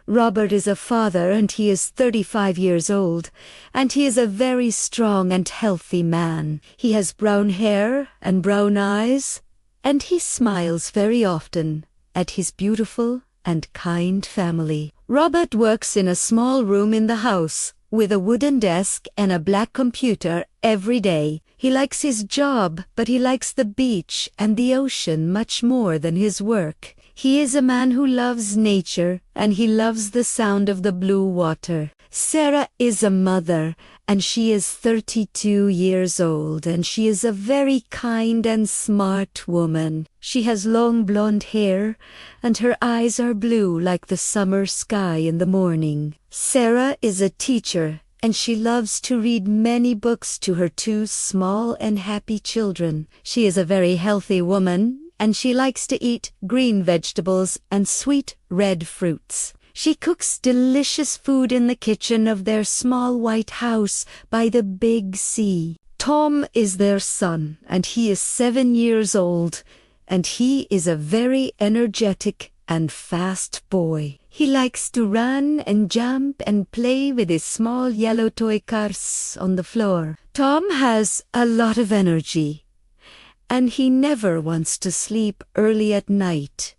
Robert is a father and he is 35 years old, and he is a very strong and healthy man. He has brown hair and brown eyes, and he smiles very often at his beautiful and kind family. Robert works in a small room in the house with a wooden desk and a black computer every day. He likes his job, but he likes the beach and the ocean much more than his work. He is a man who loves nature, and he loves the sound of the blue water. Sarah is a mother, and she is 32 years old, and she is a very kind and smart woman. She has long blonde hair, and her eyes are blue like the summer sky in the morning. Sarah is a teacher, and she loves to read many books to her two small and happy children. She is a very healthy woman, and she likes to eat green vegetables and sweet red fruits. She cooks delicious food in the kitchen of their small white house by the big sea. Tom is their son, and he is 7 years old, and he is a very energetic and fast boy. He likes to run and jump and play with his small yellow toy cars on the floor. Tom has a lot of energy, and he never wants to sleep early at night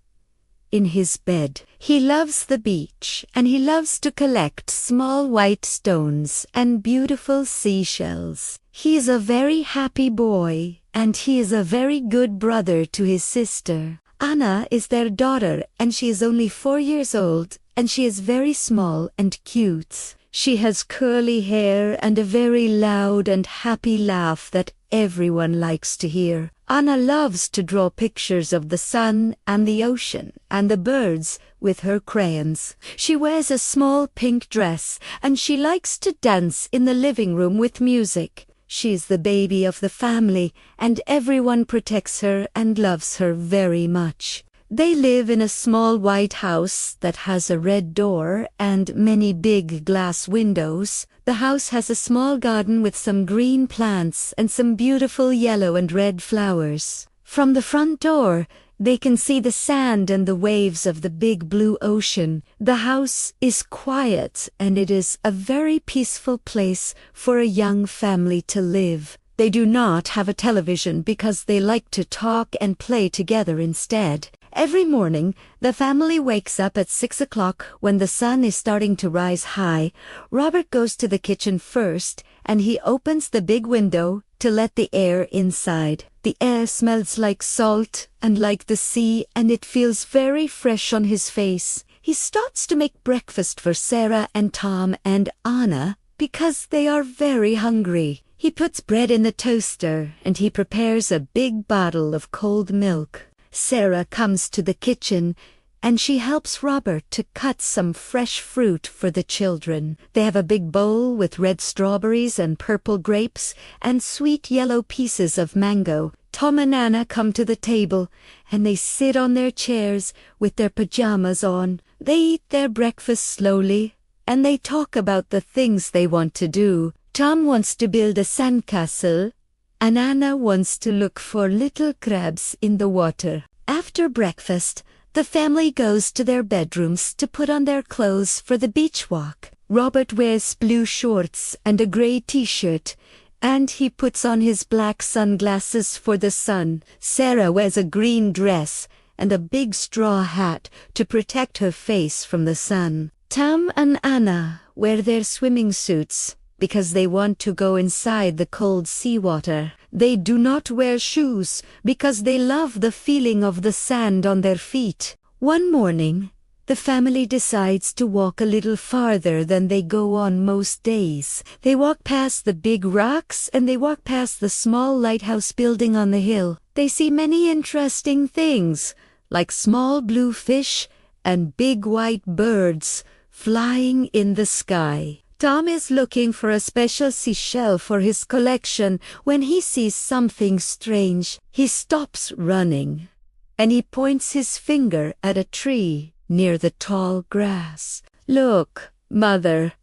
in his bed. He loves the beach, and he loves to collect small white stones and beautiful seashells. He is a very happy boy, and he is a very good brother to his sister. Anna is their daughter, and she is only 4 years old, and she is very small and cute. She has curly hair and a very loud and happy laugh that everyone likes to hear. Anna loves to draw pictures of the sun and the ocean and the birds with her crayons. She wears a small pink dress, and she likes to dance in the living room with music. She's the baby of the family, and everyone protects her and loves her very much. They live in a small white house that has a red door and many big glass windows. The house has a small garden with some green plants and some beautiful yellow and red flowers. From the front door, they can see the sand and the waves of the big blue ocean. The house is quiet, and it is a very peaceful place for a young family to live. They do not have a television because they like to talk and play together instead. Every morning, the family wakes up at 6 o'clock when the sun is starting to rise high. Robert goes to the kitchen first, and he opens the big window to let the air inside. The air smells like salt and like the sea, and it feels very fresh on his face. He starts to make breakfast for Sarah and Tom and Anna because they are very hungry. He puts bread in the toaster, and he prepares a big bottle of cold milk. Sarah comes to the kitchen, and she helps Robert to cut some fresh fruit for the children. They have a big bowl with red strawberries and purple grapes and sweet yellow pieces of mango. Tom and Anna come to the table, and they sit on their chairs with their pajamas on. They eat their breakfast slowly, and they talk about the things they want to do. Tom wants to build a sandcastle, and Anna wants to look for little crabs in the water. After breakfast, the family goes to their bedrooms to put on their clothes for the beach walk. Robert wears blue shorts and a gray t-shirt, and he puts on his black sunglasses for the sun. Sarah wears a green dress and a big straw hat to protect her face from the sun. Tom and Anna wear their swimming suits because they want to go inside the cold seawater. They do not wear shoes because they love the feeling of the sand on their feet. One morning, the family decides to walk a little farther than they go on most days. They walk past the big rocks, and they walk past the small lighthouse building on the hill. They see many interesting things, like small blue fish and big white birds flying in the sky. Tom is looking for a special seashell for his collection when he sees something strange. He stops running, and he points his finger at a tree near the tall grass. "Look, Mother.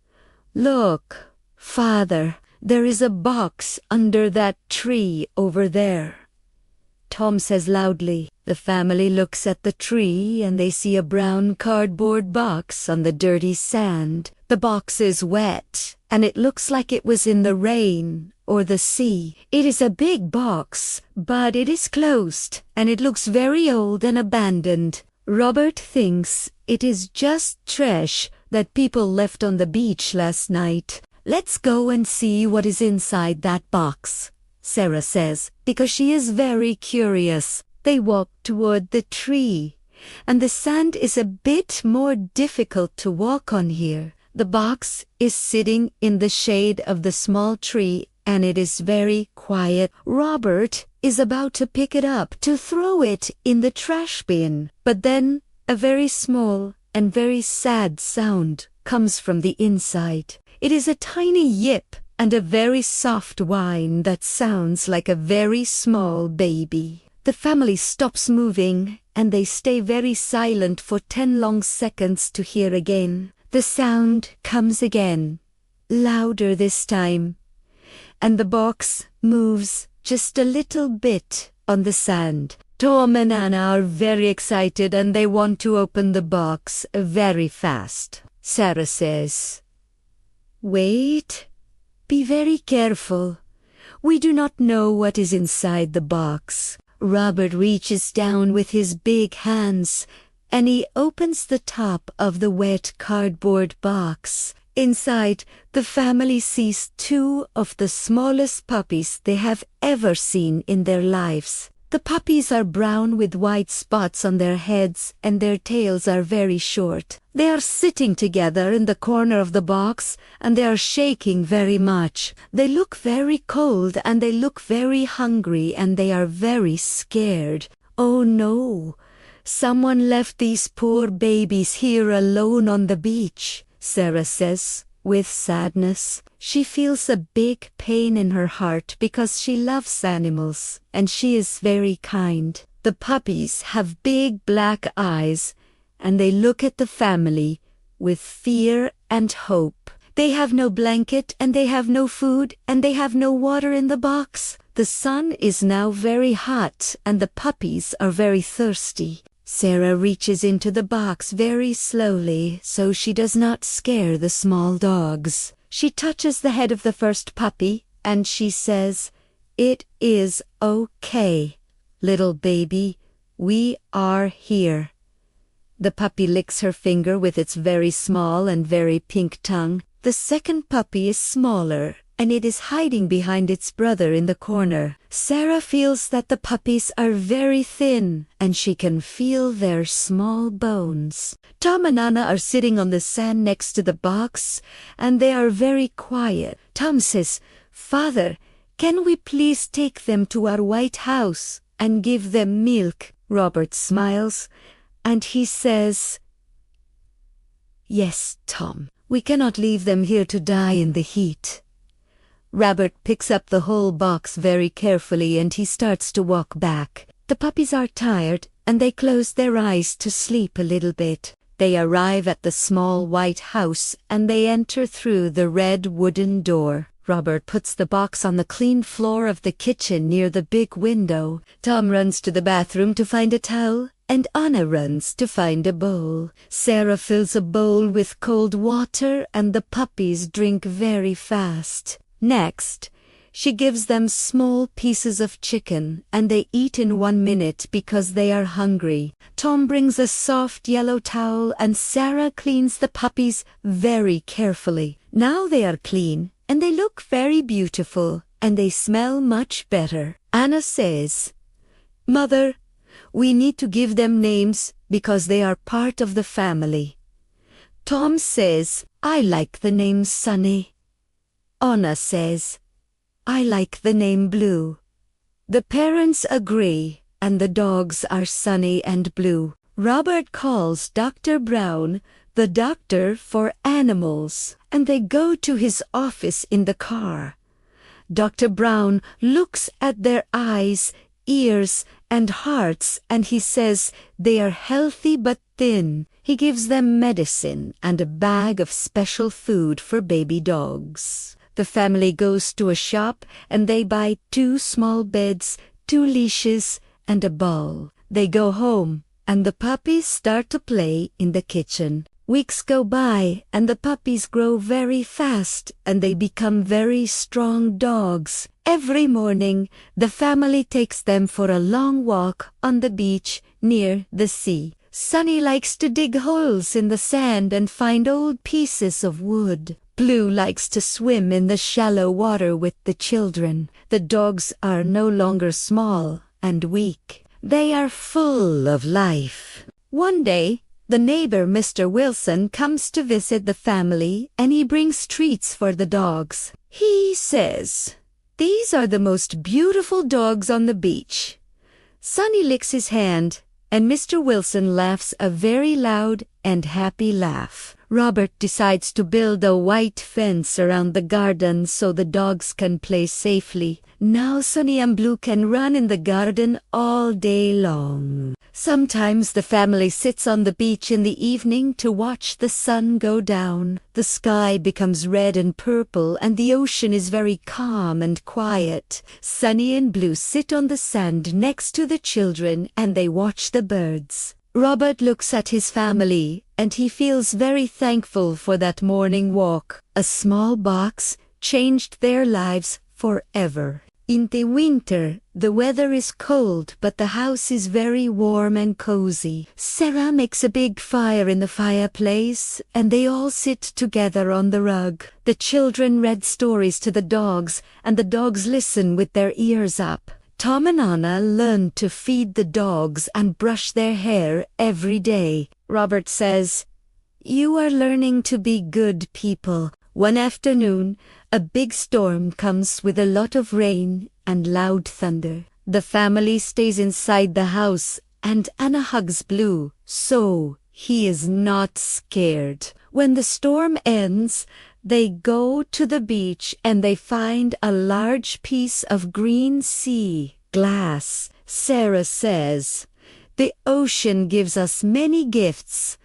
Look, Father. There is a box under that tree over there," Tom says loudly. The family looks at the tree and they see a brown cardboard box on the dirty sand. The box is wet and it looks like it was in the rain or the sea. It is a big box, but it is closed and it looks very old and abandoned. Robert thinks it is just trash that people left on the beach last night. Let's go and see what is inside that box, Sarah says, because she is very curious. They walk toward the tree, and the sand is a bit more difficult to walk on here. The box is sitting in the shade of the small tree, and it is very quiet. Robert is about to pick it up to throw it in the trash bin. But then a very small and very sad sound comes from the inside. It is a tiny yip and a very soft whine that sounds like a very small baby. The family stops moving and they stay very silent for 10 long seconds to hear again. The sound comes again, louder this time, and the box moves just a little bit on the sand. Tom and Anna are very excited and they want to open the box very fast. Sarah says, "Wait, be very careful. We do not know what is inside the box." Robert reaches down with his big hands and he opens the top of the wet cardboard box. Inside, the family sees 2 of the smallest puppies they have ever seen in their lives. The puppies are brown with white spots on their heads and their tails are very short. They are sitting together in the corner of the box and they are shaking very much. They look very cold and they look very hungry and they are very scared. Oh no! Someone left these poor babies here alone on the beach, Sarah says, with sadness. She feels a big pain in her heart because she loves animals, and she is very kind. The puppies have big black eyes, and they look at the family with fear and hope. They have no blanket, and they have no food, and they have no water in the box. The sun is now very hot, and the puppies are very thirsty. Sarah reaches into the box very slowly so she does not scare the small dogs. She touches the head of the first puppy and she says, "It is okay, little baby. We are here." The puppy licks her finger with its very small and very pink tongue. The second puppy is smaller and it is hiding behind its brother in the corner. Sarah feels that the puppies are very thin and she can feel their small bones. Tom and Anna are sitting on the sand next to the box and they are very quiet. Tom says, "Father, can we please take them to our white house and give them milk?" Robert smiles and he says, "Yes, Tom, we cannot leave them here to die in the heat." Robert picks up the whole box very carefully and he starts to walk back. The puppies are tired and they close their eyes to sleep a little bit. They arrive at the small white house and they enter through the red wooden door. Robert puts the box on the clean floor of the kitchen near the big window. Tom runs to the bathroom to find a towel and Anna runs to find a bowl. Sarah fills a bowl with cold water and the puppies drink very fast. Next, she gives them small pieces of chicken and they eat in 1 minute because they are hungry. Tom brings a soft yellow towel and Sarah cleans the puppies very carefully. Now they are clean and they look very beautiful and they smell much better. Anna says, "Mother, we need to give them names because they are part of the family." Tom says, "I like the name Sunny." Anna says, "I like the name Blue." The parents agree, and the dogs are Sunny and Blue. Robert calls Dr. Brown, the doctor for animals, and they go to his office in the car. Dr. Brown looks at their eyes, ears, and hearts, and he says they are healthy but thin. He gives them medicine and a bag of special food for baby dogs. The family goes to a shop and they buy 2 small beds, 2 leashes, and a ball. They go home, and the puppies start to play in the kitchen. Weeks go by, and the puppies grow very fast, and they become very strong dogs. Every morning, the family takes them for a long walk on the beach near the sea. Sunny likes to dig holes in the sand and find old pieces of wood. Blue likes to swim in the shallow water with the children. The dogs are no longer small and weak. They are full of life. One day, the neighbor, Mr. Wilson, comes to visit the family, and he brings treats for the dogs. He says, "These are the most beautiful dogs on the beach." Sunny licks his hand, and Mr. Wilson laughs a very loud and happy laugh. Robert decides to build a white fence around the garden so the dogs can play safely. Now Sunny and Blue can run in the garden all day long. Sometimes the family sits on the beach in the evening to watch the sun go down. The sky becomes red and purple, and the ocean is very calm and quiet. Sunny and Blue sit on the sand next to the children, and they watch the birds. Robert looks at his family, and he feels very thankful for that morning walk. A small box changed their lives forever. In the winter, the weather is cold, but the house is very warm and cozy. Sarah makes a big fire in the fireplace, and they all sit together on the rug. The children read stories to the dogs, and the dogs listen with their ears up. Tom and Anna learn to feed the dogs and brush their hair every day. Robert says, "You are learning to be good people." One afternoon, a big storm comes with a lot of rain and loud thunder. The family stays inside the house, and Anna hugs Blue, so he is not scared. When the storm ends, they go to the beach and they find a large piece of green sea glass. Sarah says, "The ocean gives us many gifts,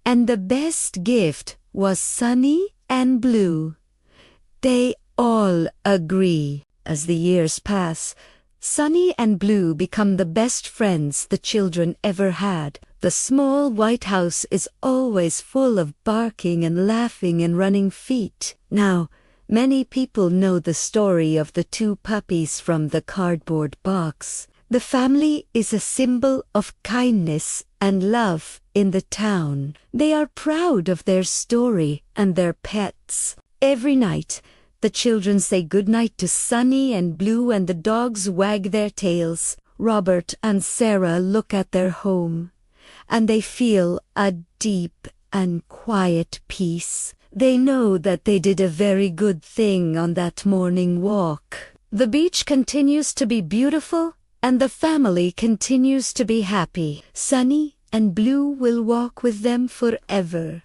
and the best gift was Sunny and Blue." They all agree. As the years pass, Sunny and Blue become the best friends the children ever had. The small white house is always full of barking and laughing and running feet. Now, many people know the story of the two puppies from the cardboard box. The family is a symbol of kindness and love in the town. They are proud of their story and their pets. Every night, the children say goodnight to Sunny and Blue, and the dogs wag their tails. Robert and Sarah look at their home, and they feel a deep and quiet peace. They know that they did a very good thing on that morning walk. The beach continues to be beautiful, and the family continues to be happy. Sunny and Blue will walk with them forever.